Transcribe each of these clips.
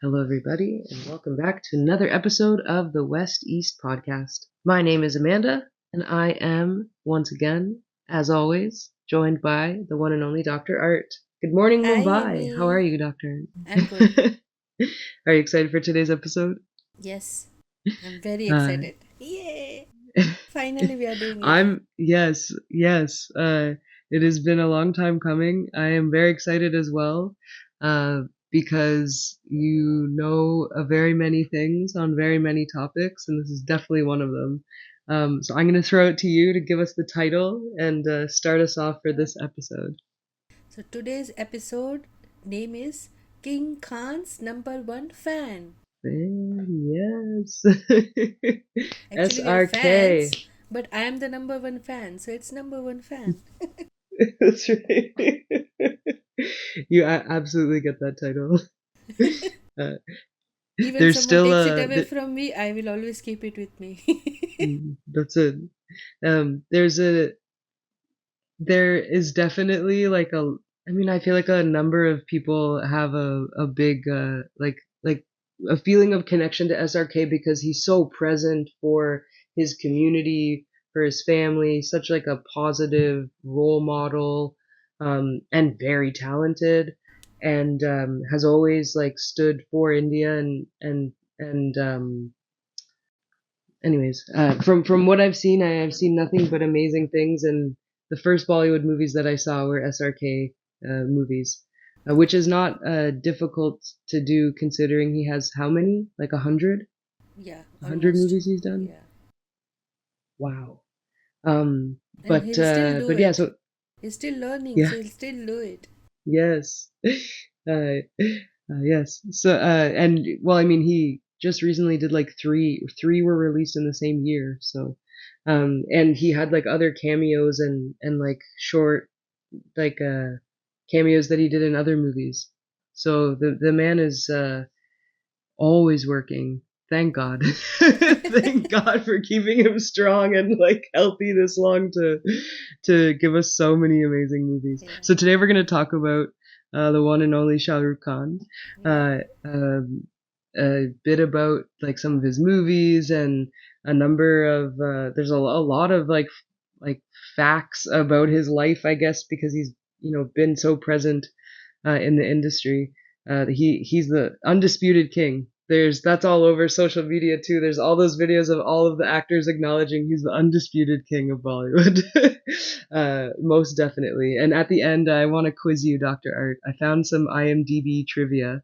Hello, everybody, and welcome back to another episode of the West East Podcast. My name is Amanda, and I am, once again, as always, joined by the one and only Dr.Art. Good morning, Hi, Mumbai. How are Amy. you, Dr. I'm good. Are you excited for today's episode? Yes, I'm very Uh, excited. Yay! Finally, we are doing it. yes. It has been a long time coming. I am very excited as well, because you know very many things on very many topics, and this is definitely one of them. So I'm going to throw it to you to give us the title and start us off for this episode. So, today's episode name is King Khan's number one fan. Yes. Actually, we are SRK. fans, but I am the number one fan, so it's number one fan. That's right. You absolutely get that title. Uh, Even there's someone still takes it away from me, I will always keep it with me. that's it. There's there is definitely like I mean, I feel like a number of people have a big like a feeling of connection to SRK because he's so present for his community, for his family, such like a positive role model, and very talented, and has always like stood for India and anyways, from what I've seen, I have seen nothing but amazing things, and the first Bollywood movies that I saw were SRK movies, which is not difficult to do considering he has how many? Like Yeah, a hundred almost. movies he's done. Yeah. Wow. And he'll still do But yeah, it. so He's still learning, yeah, so he'll still do it. yes, yes. So and well, I mean, he just recently did like three were released in the same year, so and he had like other cameos and like short like cameos that he did in other movies. So the man is always working. Thank God. Thank God for keeping him strong and like healthy this long to give us so many amazing movies. Yeah. So today we're going to talk about the one and only Shah Rukh Khan. Yeah. Uh, um, a bit about like some of his movies and a number of there's a lot of like facts about his life, I guess, because he's been so present in the industry. He's the undisputed king. That's all over social media too. There's all those videos of all of the actors acknowledging he's the undisputed king of Bollywood. Most definitely. And at the end, I want to quiz you, Dr. Art. I found some IMDb trivia.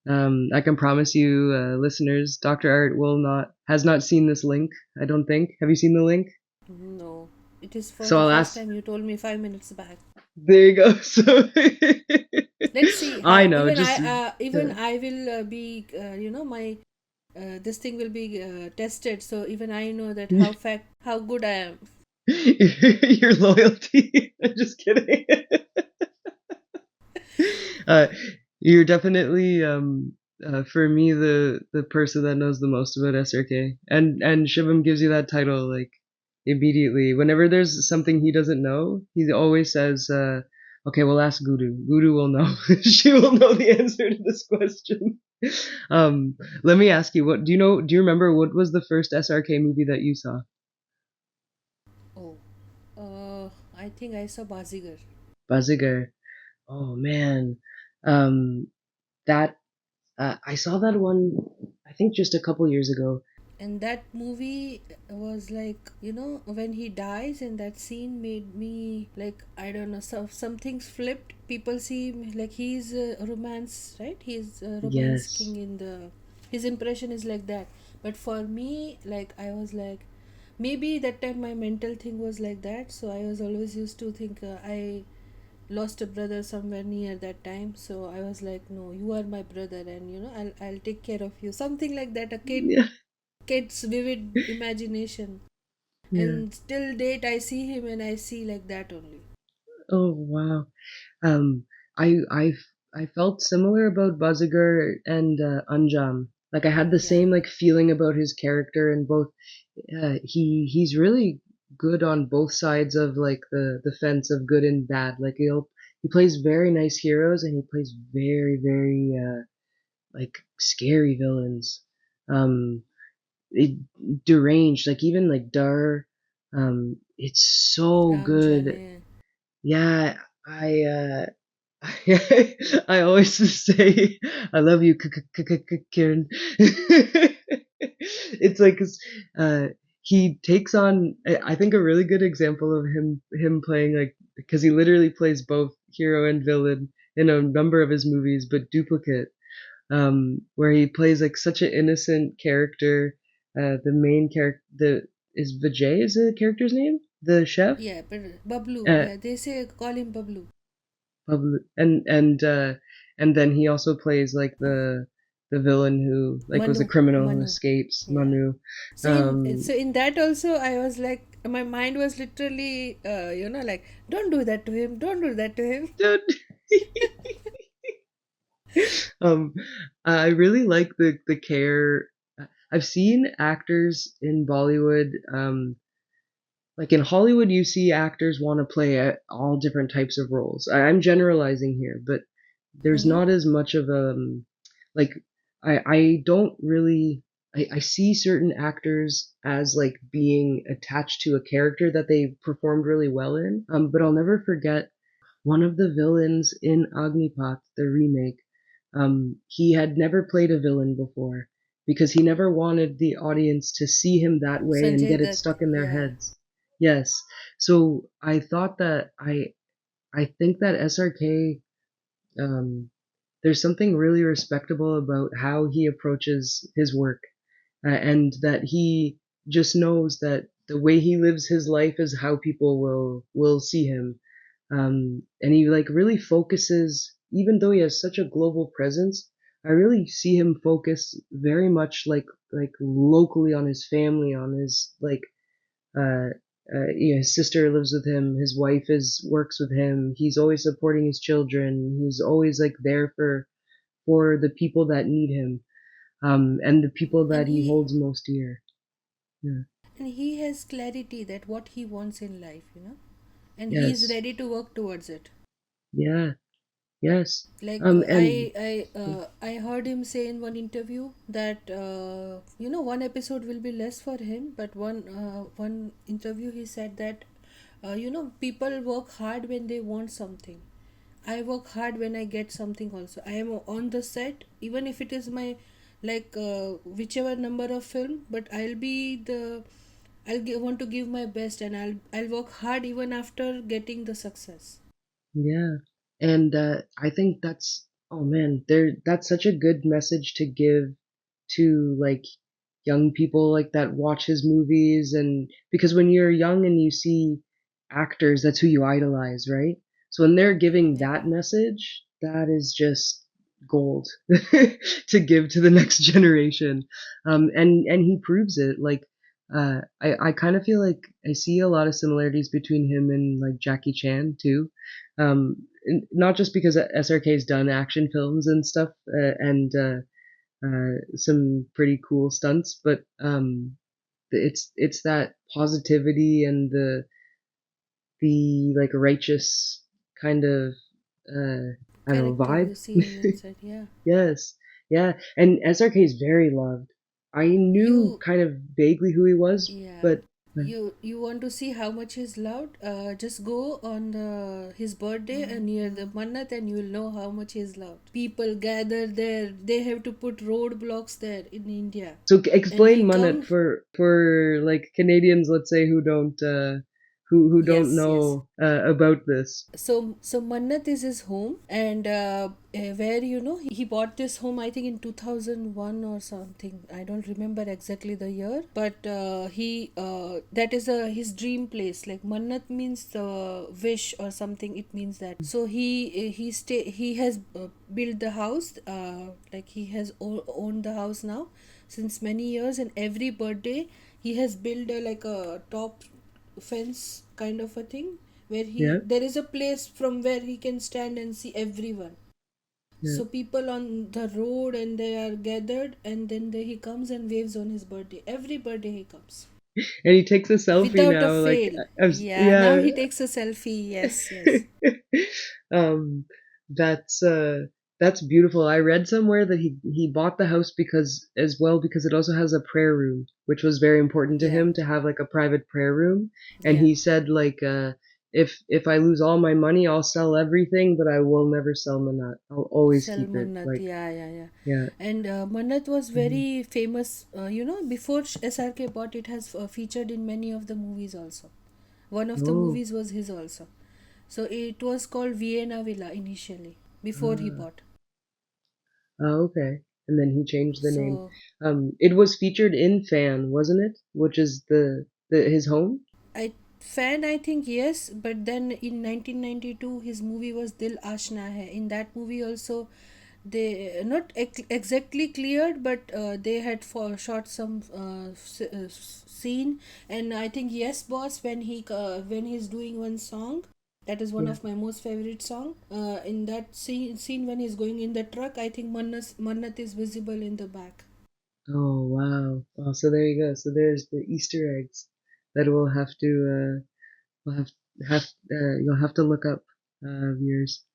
I can promise you, listeners, Dr. Art has not seen this link. I don't think. Have you seen the link? No, it is for So the I'll first ask. time you told me 5 minutes back. There you go. So Let's see I how know. even Just I will be my this thing will be tested. So even I know that how good I am. your loyalty. I'm just kidding. uh, you're definitely for me the person that knows the most about SRK, and Shivam gives you that title like immediately. Whenever there's something he doesn't know, he always says, "Okay, we'll ask Guru. Guru will know. She will know the answer to this question." Let me ask you, what do you know? Do you remember what was the first SRK movie that you saw? Oh, I think I saw Bazigar. Bazigar. Oh man, um, that I saw that one. I think just a couple years ago. And that movie was like, when he dies, and that scene made me like, I don't know, some things flipped. People see him like he's a romance, right? He's a romance Yes. king in the. His impression is like that. But for me, like, I was like, maybe that time my mental thing was like that. So I was always used to think I lost a brother somewhere near that time. So I was like, no, you are my brother, and I'll take care of you. Something like that. A Yeah. kid's vivid imagination, Yeah. and till date I see him and I see like that only. Oh wow. Um, I felt similar about Bazigar and Anjam. Like I had the Yeah. same like feeling about his character and both. He's really good on both sides of like the fence of good and bad. Like he plays very nice heroes and he plays very like scary villains. Um, it, deranged, like even like Dar. It's so Ram good. Jane. Yeah, I I always say I love you, Kieran. It's like he takes on, I think, a really good example of him playing, like, because he literally plays both hero and villain in a number of his movies, but Duplicate, where he plays like such an innocent character. The main character, the is Vijay is the character's name, the chef. Yeah, but Bablu. Uh, Yeah, they say call him Bablu. and then he also plays like the villain who like was a Manu. criminal who Manu. escapes, Yeah. Manu. So in that also I was like my mind was literally like don't do that to him, don't do that to him. Dude, um, I really like the care. I've seen actors in Bollywood, like in Hollywood, you see actors want to play all different types of roles. I'm generalizing here, but there's Mm-hmm. not as much of a like I don't really I see certain actors as like being attached to a character that they performed really well in. But I'll never forget one of the villains in Agnipath, the remake. He had never played a villain before because he never wanted the audience to see him that way and Sanjay get it Dutt. stuck in their Yeah. heads. Yes. So I thought that I think that SRK, um, there's something really respectable about how he approaches his work, and that he just knows that the way he lives his life is how people will see him. And he like really focuses, even though he has such a global presence. I really see him focus very much like locally on his family, on his like uh, his sister lives with him. His wife is works with him. He's always supporting his children. He's always like there for the people that need him, and the people And that he holds most dear. Yeah. he has clarity that what he wants in life, and he is Yes. ready to work towards it. Yeah. Yes. Like And I heard him say in one interview that one episode will be less for him, but one interview he said that people work hard when they want something. I work hard when I get something also. I am on the set even if it is my like whichever number of film, but want to give my best, and I'll work hard even after getting the success. yeah. And I think that's, oh man, there that's such a good message to give to like young people like that watch his movies. And because when you're young and you see actors, that's who you idolize, right? So when they're giving Yeah. that message, that is just gold to give to the next generation. And he proves it. Like I kind of feel like I see a lot of similarities between him and like Jackie Chan too. Not just because SRK's done action films and stuff, and some pretty cool stunts, but it's that positivity and the like righteous kind of I don't know, Character vibe. you see him inside. Yeah. Yes, yeah, and SRK is very loved. I knew You kind of vaguely who he was, Yeah. but You want to see how much he's loved? Just go on his birthday and near the Mannat, and you will know how much he's loved. People gather there. They have to put roadblocks there in India, so and explain he Manat comes. for like Canadians, let's say, who don't Yes, yes. know about this. So Mannat is his home, and where he bought this home, I think in 2001 or something. I don't remember exactly the year, but he that is his dream place. Like Mannat means wish or something. It means that. So he has built the house. Like he has owned the house now since many years, and every birthday he has built like a top fence kind of a thing where he Yeah, there is a place from where he can stand and see everyone. yeah. So people on the road and they are gathered, and then he comes and waves on his birthday. Every birthday he comes And he takes a selfie without a now. Like, fail. Yeah, now yeah. he takes a selfie. Yes, yes. um, that's That's beautiful. I read somewhere that he bought the house because as well because it also has a prayer room, which was very important to Yeah, him to have like a private prayer room. And yeah. he said like if I lose all my money, I'll sell everything, but I will never sell Manat. I'll always keep it. Salmanat, Like yeah, yeah, yeah. yeah. And Mannat was Mhm. very famous, before SRK bought it, has featured in many of the movies also. One of the Oh, movies was his also. So it was called Vienna Villa initially, before he ah, bought. okay. And then he changed the name. So It was featured in Fan, wasn't it? Which is the his home? I fan, I think yes, but then in 1992 his movie was Dil Ashna Hai. In that movie also, they not exactly cleared, but they had for shot some scene. And I think Yes Boss, when he's doing one song, that is one Yeah. of my most favorite song. In that scene when he's going in the truck, I think Mannat is visible in the back. Oh wow. Oh, so there you go. So there's the Easter eggs that we'll have you'll have to look up viewers.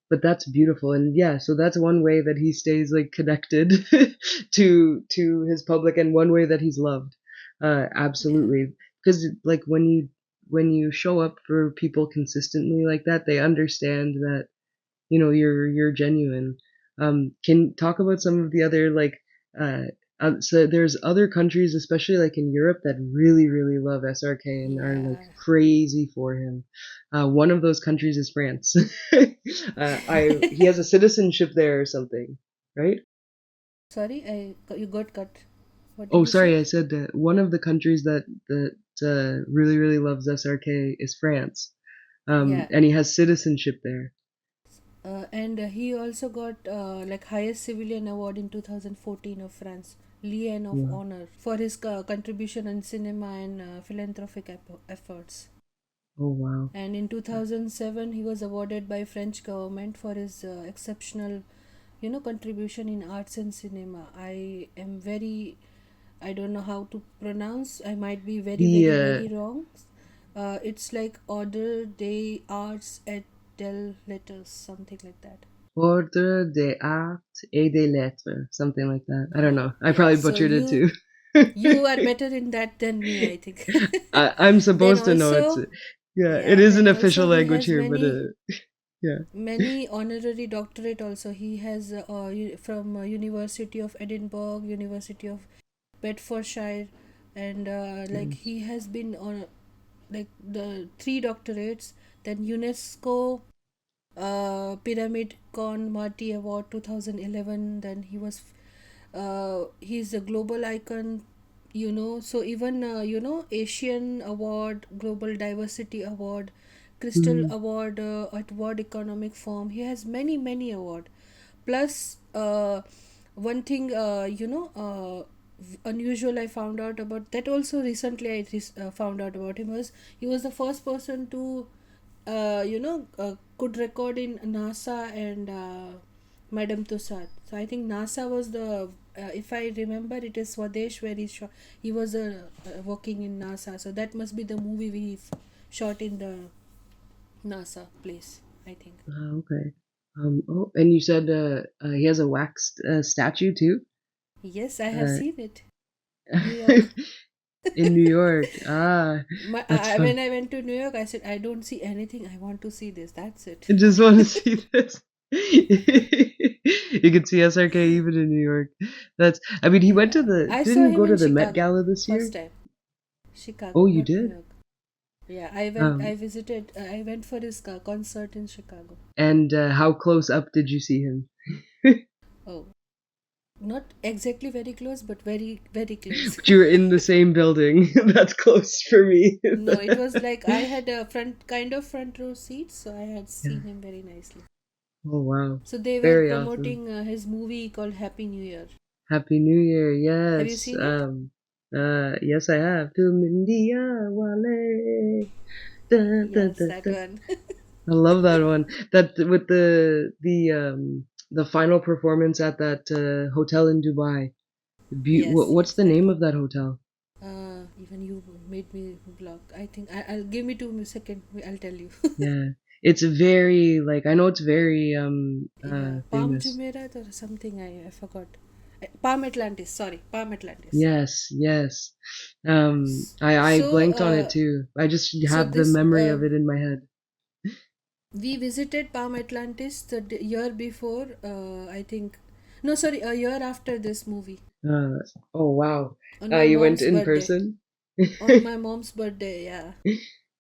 But that's beautiful, and yeah, so that's one way that he stays like connected to his public, and one way that he's loved. Yeah, Absolutely, because like when you show up for people consistently like that, they understand that you're genuine. Can talk about some of the other like uh, so there's other countries, especially like in Europe, that really love SRK and are like yeah. crazy for him. One of those countries is France. I He has a citizenship there or something, right? Sorry, you got cut. What did Oh, you say? sorry, I said that one of the countries that really loves SRK is France. Yeah. And he has citizenship there. And he also got like highest civilian award in 2014 of France, Lion of Wow. Honor, for his contribution in cinema and philanthropic efforts. Oh wow. And in 2007 he was awarded by French government for his exceptional contribution in arts and cinema. I don't know how to pronounce. I might be The very wrong. It's like Order des Arts et des Letters, something like that. Ordre des Arts et des Lettres, something like that. I don't Yeah, know. I yeah. probably So butchered it you too. you are better in that than me, I think. I'm Then supposed to know it's also, yeah. It yeah. is an Then also official he language has here, but yeah. many honorary doctorate. Also, he has from University of Edinburgh, University of Bedfordshire, and like Nice. he has been on like the three doctorates. Then UNESCO Pyramid Con Marty Award 2011. Then he's a global icon, so even Asian Award, Global Diversity Award, Crystal Mm, Award at World Economic Forum. He has many award. Plus one thing unusual I found out about that also recently. Found out about him was he was the first person to could record in NASA and Madame Tussauds. So I think NASA was the, if I remember, it is Swadesh where he was working in NASA. So that must be the movie shot in the NASA place, I think. okay. Oh, and you said he has a waxed statue too. Yes, I have Uh, seen it. New York. in New York. Ah, that's When fun. I went to New York, I said, I don't see anything. I want to see this. That's it. I just want to see this. You can see SRK even in New York. That's. I mean, he went to Yeah. the. I Didn't saw he him go to in the Met Chicago Gala this first year? time. Oh, Chicago, you not New did. York. Yeah, I Um, visited, I went for his concert in Chicago. and how close up did you see him? Oh, not exactly very close, but very close. But you were in the same building. That's close for me. No, it was like I had a front row seat, so I had Yeah. seen him very nicely. Oh wow. So they were Very awesome. promoting his movie called Happy New Year. Happy New Year. Have you Yes. seen it? Yes, I have. To Mindia Wale. Dun, dun, Yes, dun, that dun. one. I love that one. That with the final performance at that hotel in Dubai. Yes, What's yes, the that name one. of that hotel? Even you made me block. I think I'll give me 2 seconds. I'll tell you. Yeah. It's very like I know it's very Yeah, Palm famous. Jumeirah or something. I forgot. Palm Atlantis. Sorry, Palm Atlantis. Yes, yes. I So, blanked on it too. I just so have the this memory of it in my head. we visited Palm Atlantis the year before. I think, no, sorry, a year after this movie Uh, oh wow. on my You went mom's in birthday. person? On my mom's birthday, yeah.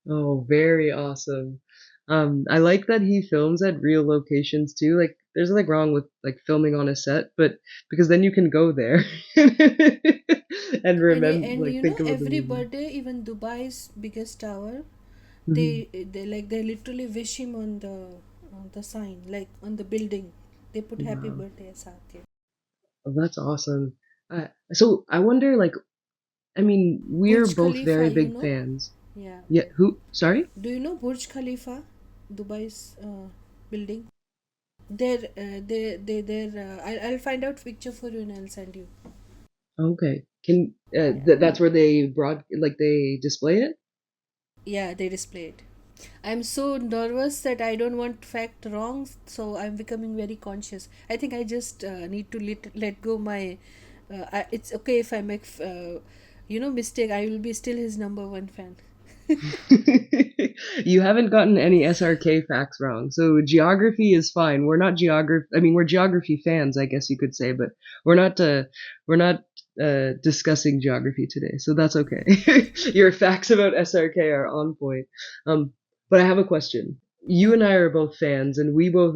Oh, very awesome. I like that he films at real locations too. Like, there's nothing wrong with like filming on a set, but because then you can go there and remember, And like, you think know, about the every movie. birthday, even Dubai's biggest tower, Hmm. they literally wish him on the sign, like on the building. They put happy Wow, birthday Satya. oh, that's awesome. So I wonder, like, I mean, we're Burj both Khalifa, very you big know? fans. Yeah. Yeah, who? Sorry? Do you know Burj Khalifa, Dubai's building? I'll find out picture for you and I'll send you. Okay. Can Yeah. that's where they like they display it? Yeah, they display it. I'm so nervous that I don't want fact wrong, so I'm becoming very conscious. I think I just need to let go my. It's okay if I make, mistake. I will be still his number one fan. You haven't gotten any SRK facts wrong. So geography is fine. We're not geography. I mean, we're geography fans, I guess you could say, but we're not. We're not discussing geography today, so that's okay. Your facts about SRK are on point. Um, but I have a question. You Yeah. and I are both fans, and we both.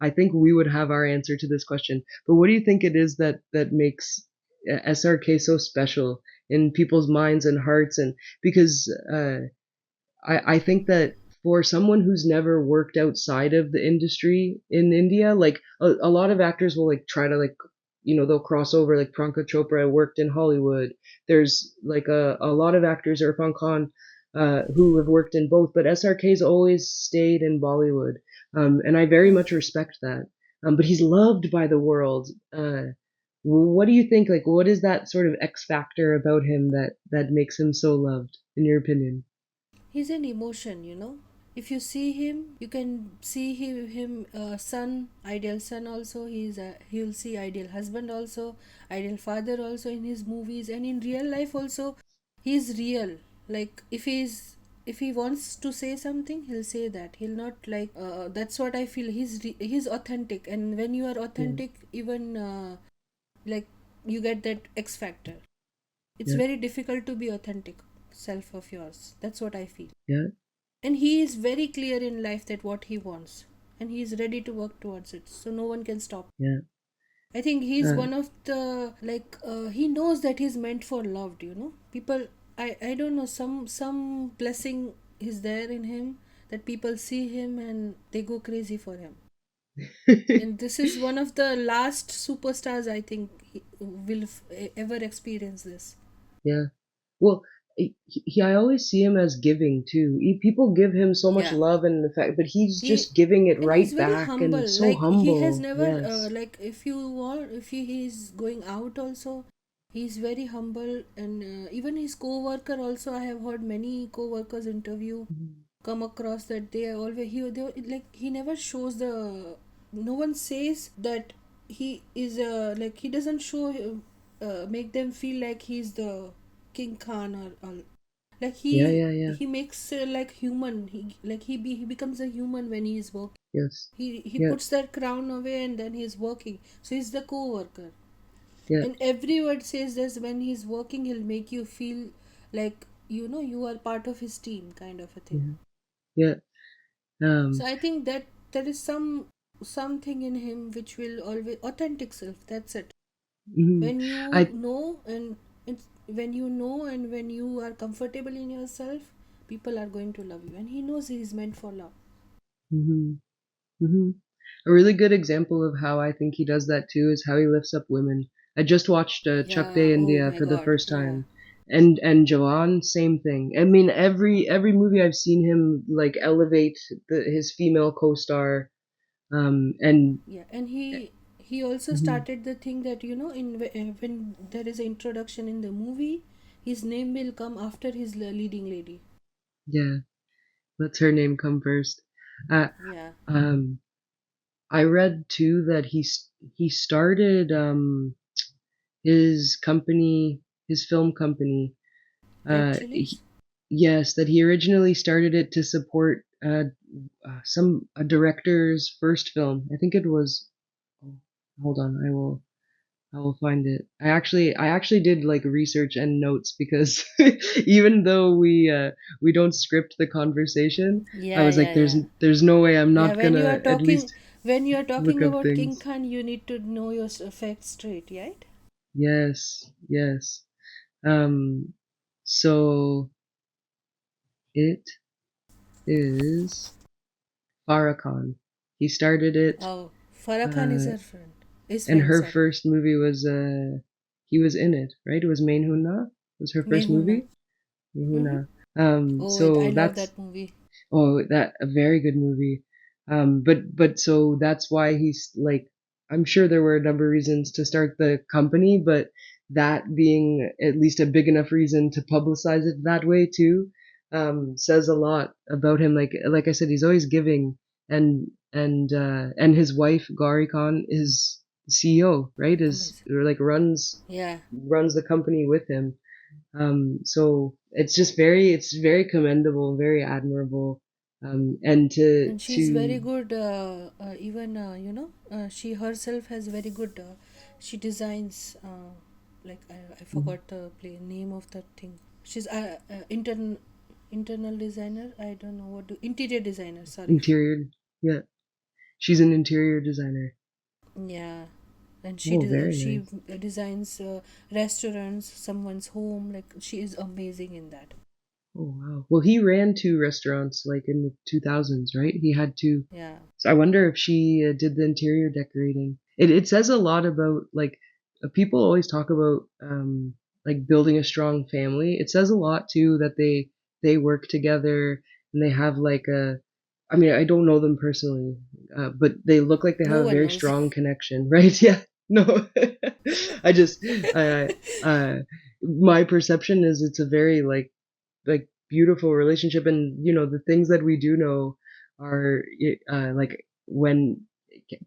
I think we would have our answer to this question. But what do you think it is that makes SRK so special in people's minds and hearts? And because I think that for someone who's never worked outside of the industry in India, like a lot of actors will like try to like, they'll cross over. Like Priyanka Chopra worked in Hollywood. There's like a lot of actors, Irfan Khan, who have worked in both, but SRK's always stayed in Bollywood. And I very much respect that. But he's loved by the world. What do you think? Like, what is that sort of X factor about him that makes him so loved, in your opinion? He's an emotion, if you see him, you can see him, son, ideal son also. He'll see ideal husband also, ideal father also in his movies, and in real life also. He's real. Like, if he wants to say something, he'll say that. He'll not like, that's what I feel. He's authentic, and when you are Yeah, authentic, even like, you get that X factor. It's yeah, very difficult to be authentic self of yours. That's what I feel. yeah, And he is very clear in life that what he wants, and he is ready to work towards it, so no one can stop. yeah. I think he's Uh, one of the, like, he knows that he's meant for loved, people. I don't know, some blessing is there in him, that people see him and they go crazy for him. And this is one of the last superstars, I think, will ever experience this. yeah. Well, I always see him as giving too. People give him so much Yeah. love and affect, but he's he just giving it and he's right very back humble. and so Like, he has humble. never, Yes. like, if you want, if he's going out also, he's very humble. And even his co-worker also, I have heard many co-workers interview, Mhm. come across that they are always, like, he never shows the, no one says that he is, like, he doesn't show, make them feel like he's the King Khan, or like, Yeah, yeah, yeah. he makes, like, human. He becomes a human when he is working. Yes. He Yeah, puts that crown away and then he's working. So he's the co-worker. yeah, And every word says this: when he's working, he'll make you feel like, you are part of his team, kind of a thing. yeah, yeah. So Um, I think that there is something in him which will always authentic self. That's it. mhm. When you I, know, and when you know, and when you are comfortable in yourself, people are going to love you. And he knows he is meant for love. mhm, mhm. A really good example of how I think he does that too is how he lifts up women. I just watched Chuck Yeah. Day Oh India my for the God. first Yeah. time, and Jawan, same thing. I mean, every movie I've seen him like elevate his female co-star, and Yeah. And he also mhm, started the thing that, when there is an introduction in the movie, his name will come after his leading lady. yeah, let's her name come first. Uh, Yeah. um, I read too that he started his company, his film company. Red Uh, chilies? he, yes, that he originally started it to support some a director's first film. I think it was. Oh, hold on, I will find it. I actually did like research and notes because even though we don't script the conversation, I Yeah, was like, yeah, yeah. there's no way I'm Yeah, not gonna at least when you are look talking up about King things. Khan, you need to know your facts straight, right? Yes, yes. Um, so it is Farrakhan. He started it, Oh, Farah Khan is uh, her friend. His and friend, her sorry. first movie was he was in it, right? It was Main Hunna was her first Mehuna. movie. Main Mm-hmm. Hunna. Oh, I So love that's that movie. Oh, that a very good movie. But so that's why he's like, I'm sure there were a number of reasons to start the company, but that being at least a big enough reason to publicize it that way too, says a lot about him. Like I said, he's always giving, and his wife Gauri Khan is CEO, right? Is Amazing. or like Yeah. runs the company with him. So it's very commendable, very admirable. And And she's to very good, even, she herself has very good, she designs, I forgot the name of that thing. She's internal designer. I don't know what to, interior designer, sorry. interior, yeah, she's an interior designer. Yeah, and Oh, very she nice. designs restaurants, someone's home. Like she is amazing in that. Oh, wow. Well, he ran two restaurants like in the 2000s, right? He had two. Yeah. So I wonder if she did the interior decorating. It says a lot about like people always talk about like building a strong family. It says a lot too that they work together and they have like a I mean, I don't know them personally, but they look like they No have a one very knows. strong connection, right? Yeah. No. I just uh my perception is it's a very like beautiful relationship, and the things that we do know are like when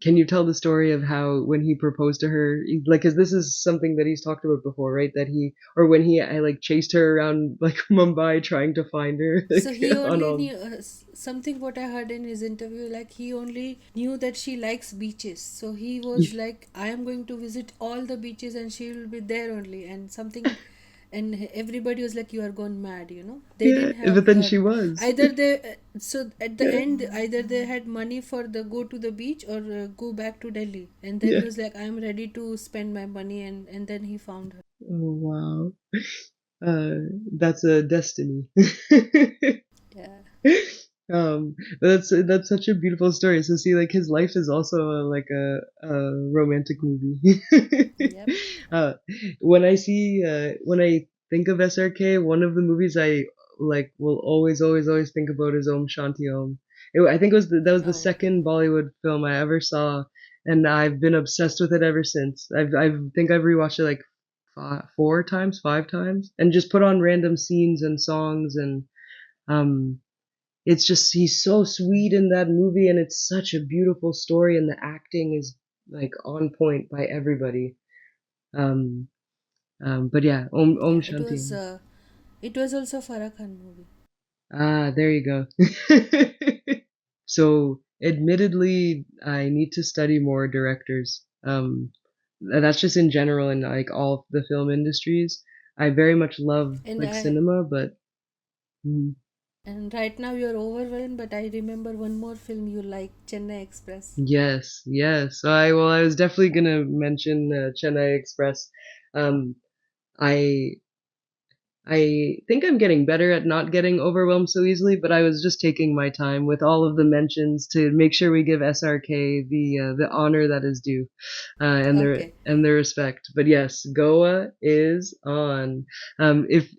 can you tell the story of how when he proposed to her, like, because this is something that he's talked about before, right? That he or when he I like chased her around like Mumbai trying to find her So he on only all. knew something what I heard in his interview. Like he only knew that she likes beaches. So he was like, I am going to visit all the beaches and she will be there only. And something, and everybody was like, you are gone mad. They Yeah, didn't but have then she was. either they. So at the Yeah, end, either they had money for the go to the beach or go back to Delhi. And then yeah. he was like, I am ready to spend my money. And then he found her. Oh, wow. uh that's a destiny. Yeah. That's such a beautiful story. So see, like his life is also a romantic movie. Yep. uh, when I think of SRK, one of the movies I like will always think about is Om Shanti Om. I think that was the Oh. second Bollywood film I ever saw, and I've been obsessed with it ever since. I think I've rewatched it like four times, five times, and just put on random scenes and songs and um it's just he's so sweet in that movie, and it's such a beautiful story, and the acting is like on point by everybody. Um, but yeah, Om Yeah. Shanti Om. It was also Farah Khan movie. Ah, there you go. So, admittedly, I need to study more directors. That's just in general in like all the film industries. I very much love And like I cinema, but mm, and right now you're overwhelmed, but I remember one more film you like, Chennai Express. yes, yes. I was definitely gonna mention Chennai Express. Um, I I think I'm getting better at not getting overwhelmed so easily, but I was just taking my time with all of the mentions to make sure we give SRK the honor that is due, Okay. and the respect. But yes, Goa is on. If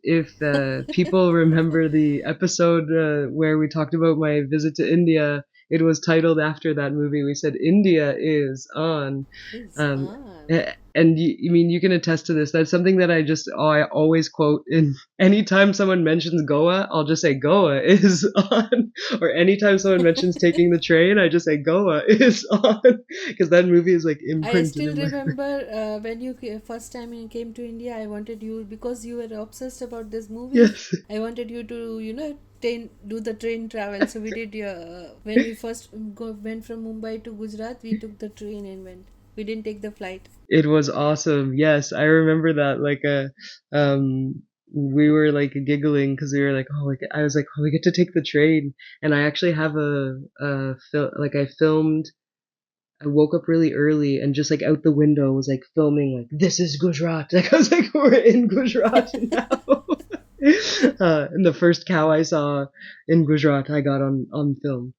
people remember the episode where we talked about my visit to India, it was titled after that movie. We said India is on. It's Um, on. And I mean, you can attest to this. That's something that I always quote in anytime someone mentions Goa, I'll just say Goa is on. Or anytime someone mentions taking the train, I just say Goa is on. Because that movie is like I imprinted still in my brain. remember when you first time you came to India. I wanted you, because you were obsessed about this movie. Yes. I wanted you to, do the train travel. So we did your when we first went from Mumbai to Gujarat. We took the train and went. We didn't take the flight. It was awesome. Yes, I remember that. We were like giggling because we were like, oh, like I was like, oh, we get to take the train, and I actually have like I filmed. I woke up really early and just like out the window was like filming like this is Gujarat. Like I was like, we're in Gujarat now. And the first cow I saw in Gujarat, I got on film.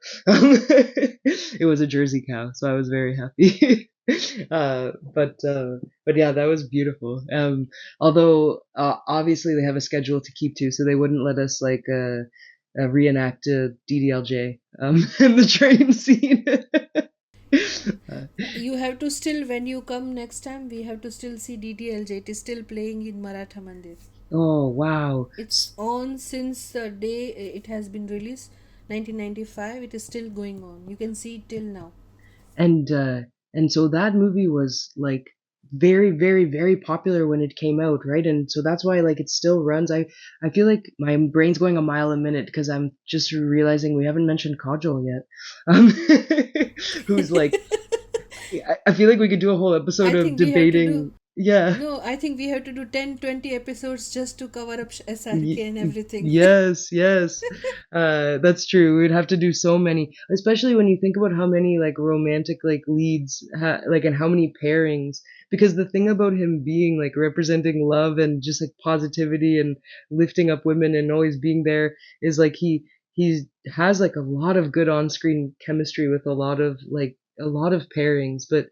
It was a Jersey cow, so I was very happy. uh, but uh, but yeah, that was beautiful. Although obviously they have a schedule to keep to, so they wouldn't let us reenact DDLJ in the train scene. uh, You have to still, when you come next time, we have to still see DDLJ. It is still playing in Maratha Mandir. oh wow! It's on since the day it has been released, 1995. It is still going on. You can see it till now. and uh and so that movie was like very very very popular when it came out, right? And so that's why like it still runs. I feel like my brain's going a mile a minute because I'm just realizing we haven't mentioned Kajol yet. um who's like I feel like we could do a whole episode I of think we have to do. debating. Yeah. No, I think we have to do 10, 20 episodes just to cover up SRK and everything. Yes, yes. That's true. We'd have to do so many, especially when you think about how many like romantic like leads, like and how many pairings. Because the thing about him being like representing love and just like positivity and lifting up women and always being there is like he has like a lot of good on-screen chemistry with a lot of pairings. But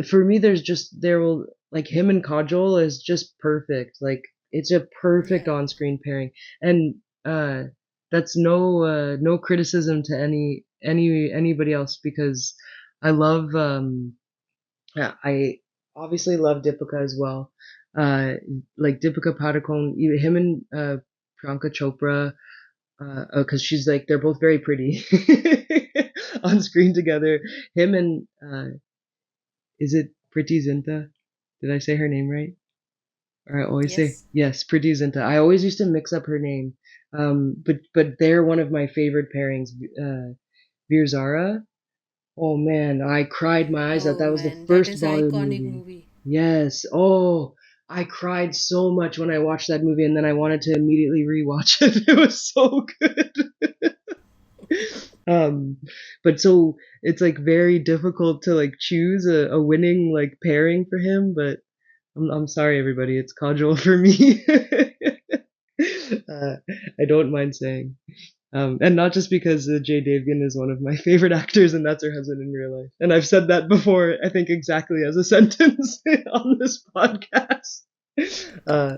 for me, there will like him and Kajol is just perfect. Like it's a perfect Yeah. on-screen pairing, and uh, that's no criticism to anybody else because I love yeah, I obviously love Deepika as well. Uh, like Deepika Padukone, him and Priyanka Chopra, because she's like they're both very pretty on screen together. Him and is it Priti Zinta? Did I say her name right? Or I always say Yes. yes, Priti Zinta. I always used to mix up her name. But they're one of my favorite pairings. Veer Zara. Oh man, I cried my eyes out. Oh That was the man, that first is Bollywood iconic movie. movie. Yes. Oh, I cried so much when I watched that movie, and then I wanted to immediately rewatch it. It was so good. um, but so it's like very difficult to like choose a winning like pairing for him. But I'm sorry, everybody. It's Kajol for me. uh, I don't mind saying. And not just because Jay Davian is one of my favorite actors and that's her husband in real life. And I've said that before, I think exactly as a sentence on this podcast. Uh,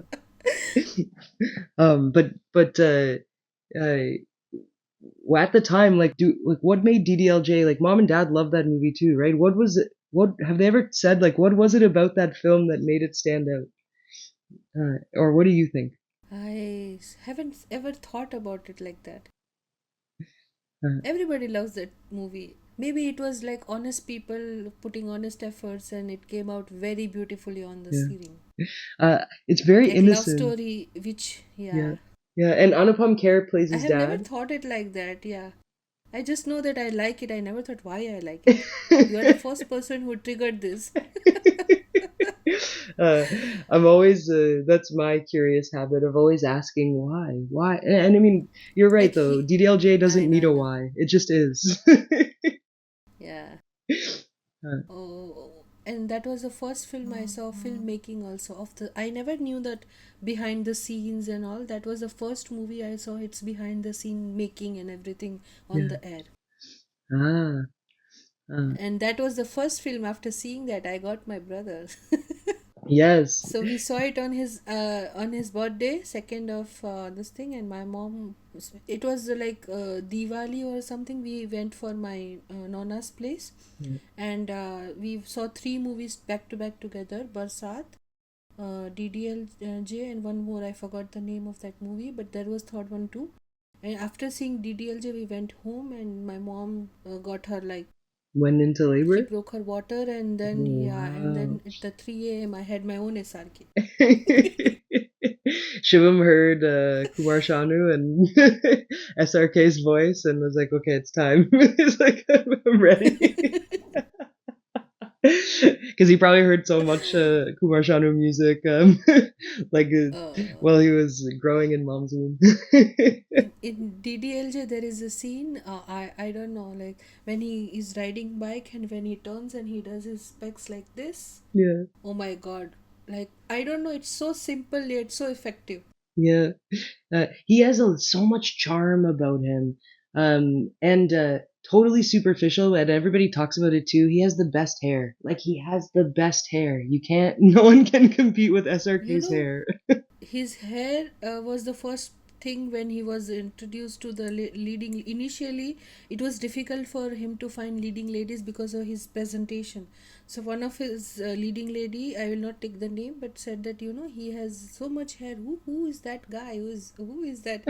but uh, at the time, what made DDLJ like mom and dad loved that movie too, right? What was it? What have they ever said? Like, what was it about that film that made it stand out? Or what do you think? I haven't ever thought about it like that. Uh, Everybody loves that movie. Maybe it was like honest people putting honest efforts and it came out very beautifully on the yeah. screen. It's very Like love innocent. story, which, Yeah. yeah. Yeah. And Anupam Kher plays I his have never dad. thought it like that, yeah. I just know that I like it. I never thought why I like it. You are the first person who triggered this. uh, I'm always that's my curious habit of always asking why, and I mean you're right Like though. he. DDLJ I doesn't know, need I a know. why, it just is. Yeah. uh, Oh, and that was the first film I saw filmmaking also of the. I never knew that behind the scenes and all. That was the first movie I saw. It's behind the scene making and everything on yeah. the air. Ah. And that was the first film. After seeing that, I got my brother. Yes. So we saw it on his birthday, second of this thing, and my mom It was like Diwali or something. We went for my Nonna's place, Yeah. and we saw three movies back to back together: Barsat, DDLJ, and one more. I forgot the name of that movie, but there was third one too. And after seeing DDLJ, we went home, and my mom got her like Went into she labor? broke her water, and then yeah, and Wow. then at the 3 a.m. I had my own SRK. Shivam heard Kumar Sanu and SRK's voice and was like, okay, it's time. He's like, I'm ready. Because he probably heard so much Kumar Sanu music like while he was growing in mom's womb. In DDLJ, there is a scene. I don't know, like when he is riding bike and when he turns and he does his specs like this. Yeah, Oh my god! Like I don't know. It's so simple yet so effective. yeah. He has so much charm about him, and totally superficial. And everybody talks about it too. He has the best hair. Like he has the best hair. You can't. No one can compete with You SRK's know, hair. his hair was the first thing when he was introduced to the leading. Initially it was difficult for him to find leading ladies because of his presentation. So one of his leading lady, I will not take the name, but said that he has so much hair. Who is that guy? Who is that?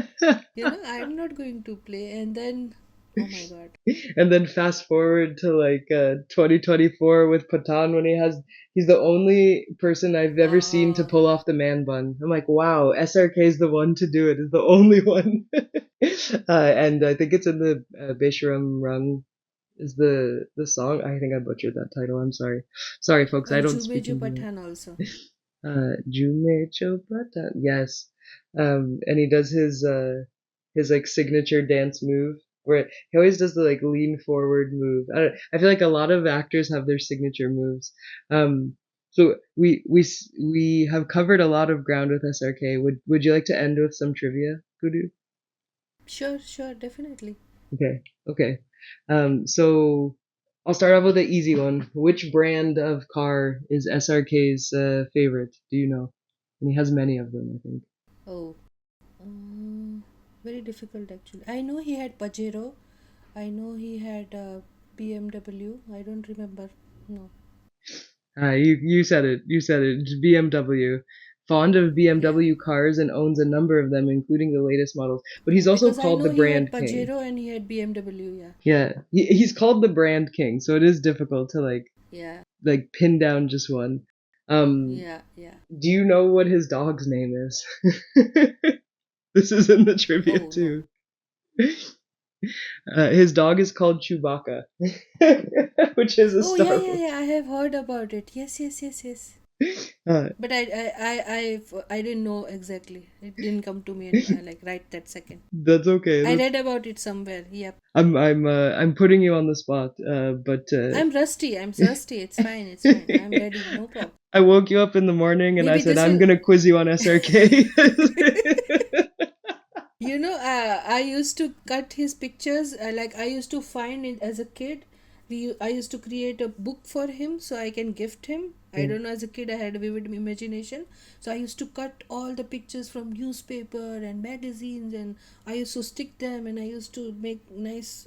I'm not going to play. And then, oh my god. And then fast forward to like 2024 with Patan when he's the only person I've ever seen to Oh pull off the man bun. I'm like, wow, SRK is the one to do it. Is the only one. And I think it's in the Besharam Run is the song. I think I butchered that title. I'm sorry. Sorry, folks. I don't Jume speak Jo Hindi. Pathan also. Jume Chopata. Yes. And he does his like signature dance move where he always does the like lean forward move. I feel like a lot of actors have their signature moves. So we have covered a lot of ground with SRK. Would you like to end with some trivia, Gudu? Sure, sure, definitely. Okay, okay. So I'll start off with the easy one. Which brand of car is SRK's favorite? Do you know? And he has many of them, I think. Oh, um, very difficult actually. I know he had Pajero. I know he had BMW. I don't remember. No. You said it. You said it. It's BMW. Fond of Yeah. BMW cars and owns a number of them, including the latest models. But he's Yeah, also because I called know the he had brand king. Pajero and he had BMW. Yeah. Yeah, he's called the brand king, so it is difficult to Yeah. like pin down just one. Um, Yeah. Yeah. do you know what his dog's name is? This is in the trivia Oh no. too. His dog is called Chewbacca, which is a Oh yeah, Star yeah, Wars. yeah. I have heard about it. Yes, yes, yes, yes. Uh, But I didn't know exactly. It didn't come to me in, like right that second. that's okay. I read about it somewhere. Yep. I'm putting you on the spot, but I'm rusty. I'm thirsty. It's fine. It's fine. I'm ready. No problem. I woke you up in the morning and I Maybe said this I'm will. gonna quiz you on SRK. I used to cut his pictures. Like I used to find it as a kid. I used to create a book for him so I can gift him. I Yeah, don't know. As a kid, I had a vivid imagination, so I used to cut all the pictures from newspaper and magazines, and I used to stick them, and I used to make nice,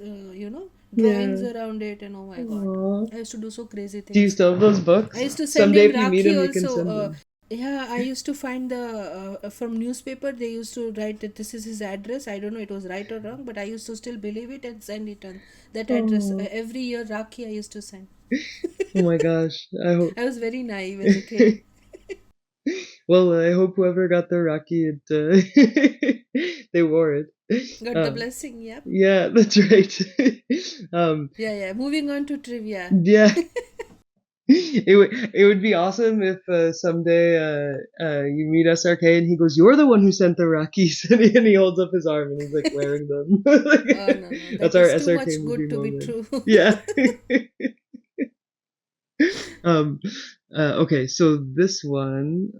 drawings yeah. around it. And oh my god, Aww. I used to do so crazy Do you things. still have those I books? used to send Someday, him if you meet Rakhi him, you can also. send them. Yeah, I used to find the from newspaper. They used to write that this is his address. I don't know it was right or wrong, but I used to still believe it and send it on that address. Oh, Every year Rakhi I used to send. oh my gosh. I hope. I was very naive as a kid. Well, I hope whoever got the Rocky, they wore it. Got the Um, blessing. Yep. yeah, that's right. um, Yeah, yeah. Moving on to trivia. yeah, it would be awesome if someday you meet SRK and he goes, "You're the one who sent the Rockies," and he holds up his arm and he's like wearing them. Oh no, no, That's that our is too SRK much movie good to be moment. true. Yeah. um. Okay, so this one.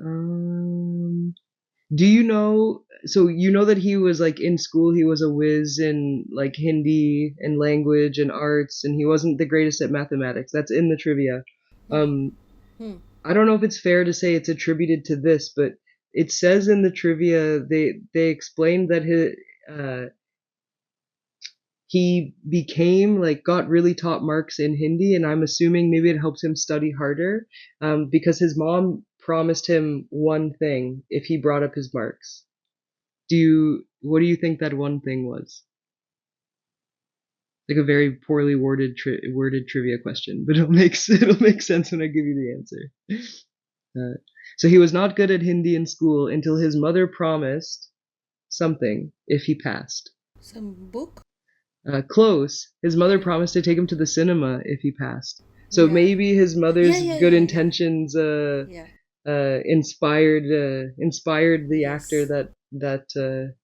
Do you know? So you know that he was like in school, he was a whiz in like Hindi and language and arts, and he wasn't the greatest at mathematics. That's in the trivia. Hmm. Um, Hmm. I don't know if it's fair to say it's attributed to this, but it says in the trivia they explained that his uh, he became like got really top marks in Hindi, and I'm assuming maybe it helped him study harder, because his mom promised him one thing if he brought up his marks. What do you think that one thing was? Like a very poorly worded trivia question, but it'll make sense when I give you the answer. So he was not good at Hindi in school until his mother promised something if he passed. Some book? Close. His mother Okay. promised to take him to the cinema if he passed. So Yeah. maybe his Yeah, mother's yeah, good yeah, yeah. intentions Yeah. inspired the actor Yes. that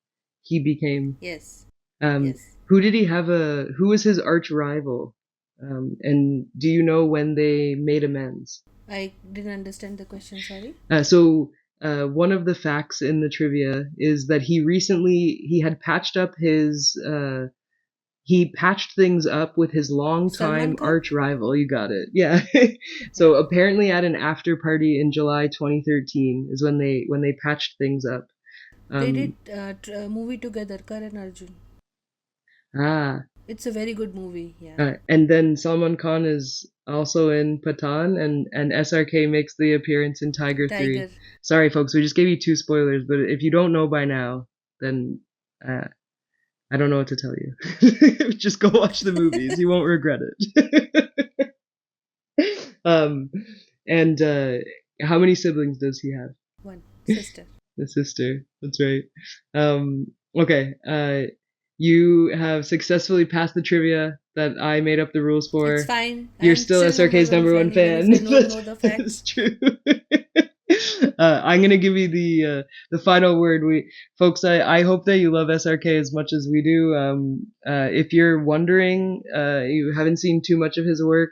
he became. Yes. Um, Yes. who was his arch rival? And do you know when they made amends? I didn't understand the question, sorry. One of the facts in the trivia is that he had patched up he patched things up with his Salman longtime Khan? arch rival. You got it. Yeah. So Yeah. apparently at an after party in July 2013 is when they patched things up. They did Um, a movie together, Karan Arjun. ah, It's a very good movie, yeah. and then Salman Khan is also in Patan, and SRK makes the appearance in Tiger 3. Tiger. Sorry, folks, we just gave you 2 spoilers, but if you don't know by now, then uh, I don't know what to tell you. Just go watch the movies. You won't regret it. um, and how many siblings does he have? One. Sister. The sister. That's right. Okay. You have successfully passed the trivia that I made up the rules It's for. fine. You're I'm still still number SRK's one number one fan, even if fan. I don't know the That's facts. true. I'm gonna give you the final word. Folks, I hope that you love SRK as much as we do. If you're wondering, you haven't seen too much of his work,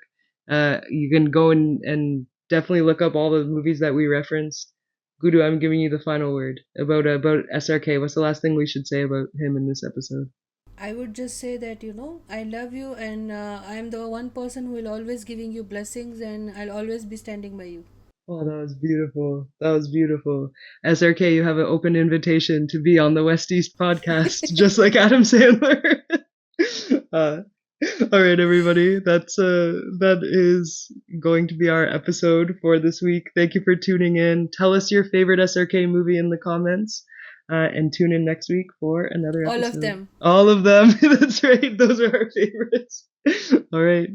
you can go and definitely look up all the movies that we referenced. Guru, I'm giving you the final word about SRK. What's the last thing we should say about him in this episode? I would just say that, I love you, and I'm the one person who will always giving you blessings, and I'll always be standing by you. Oh, that was beautiful. That was beautiful. SRK, you have an open invitation to be on the West East podcast, just like Adam Sandler. uh, all right, everybody. That is going to be our episode for this week. Thank you for tuning in. Tell us your favorite SRK movie in the comments, and tune in next week for another All of episode. them. All of them. That's right. Those are our favorites. All right.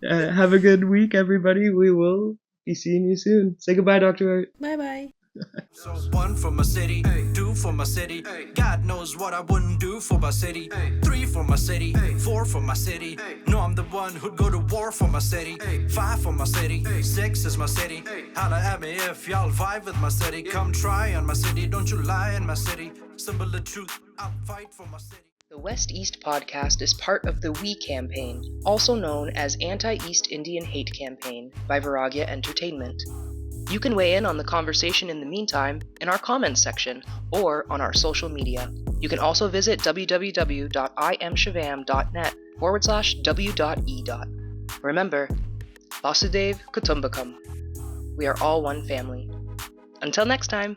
Have a good week, everybody. We will be seeing you soon. Say goodbye, Dr. Art. Bye bye. So one for my city, two for my city. God knows what I wouldn't do for my city. Three for my city, four for my city. No, I'm the one who'd go to war for my city. Five for my city, six is my city. Holla at me if y'all vibe with my city. Come try on my city, don't you lie in my city. Symbol of truth, I'll fight for my city. The West East podcast is part of the We campaign, also known as Anti-East Indian Hate Campaign by Viragya Entertainment. You can weigh in on the conversation in the meantime in our comments section or on our social media. You can also visit www.imshivam.net/w.e. Remember, Vasudev Kutumbakam. We are all one family. Until next time.